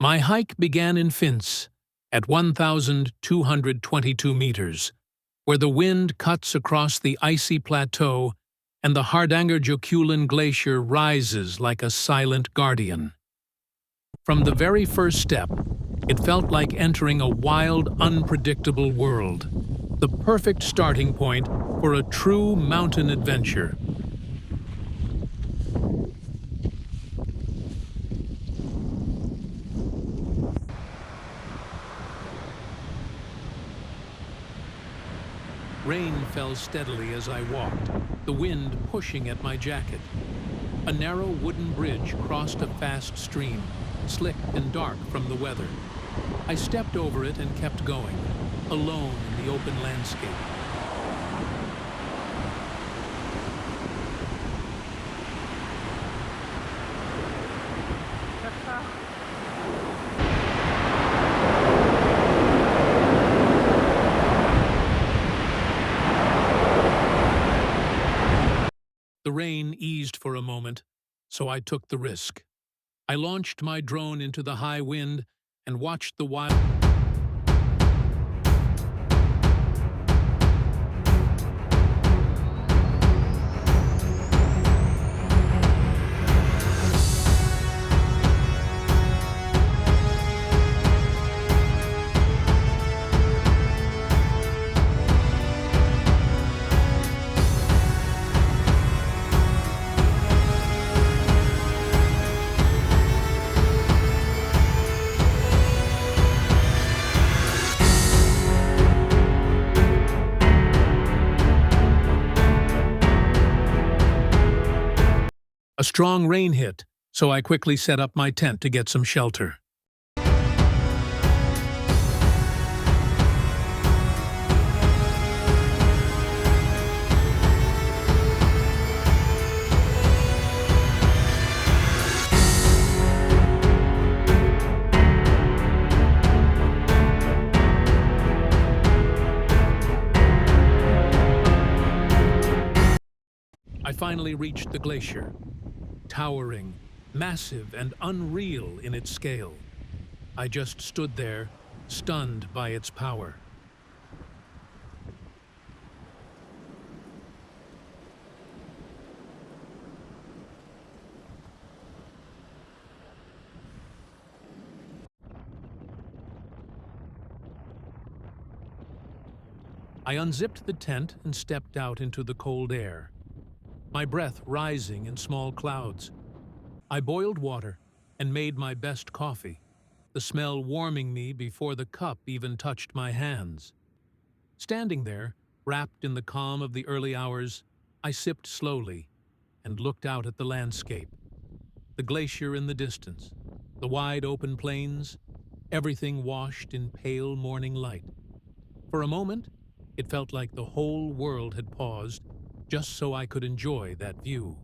My hike began in Finse, at 1,222 meters, where the wind cuts across the icy plateau and the Hardangerjokulen Glacier rises like a silent guardian. From the very first step, it felt like entering a wild, unpredictable world, the perfect starting point for a true mountain adventure. Rain fell steadily as I walked, the wind pushing at my jacket. A narrow wooden bridge crossed a fast stream, slick and dark from the weather. I stepped over it and kept going, alone in the open landscape. The rain eased for a moment, so I took the risk. I launched my drone into the high wind and watched the wild. A strong rain hit, so I quickly set up my tent to get some shelter. I finally reached the glacier. Towering, massive, and unreal in its scale. I just stood there, stunned by its power. I unzipped the tent and stepped out into the cold air, my breath rising in small clouds. I boiled water and made my best coffee, the smell warming me before the cup even touched my hands. Standing there, wrapped in the calm of the early hours, I sipped slowly and looked out at the landscape. The glacier in the distance, the wide open plains, everything washed in pale morning light. For a moment, it felt like the whole world had paused just so I could enjoy that view.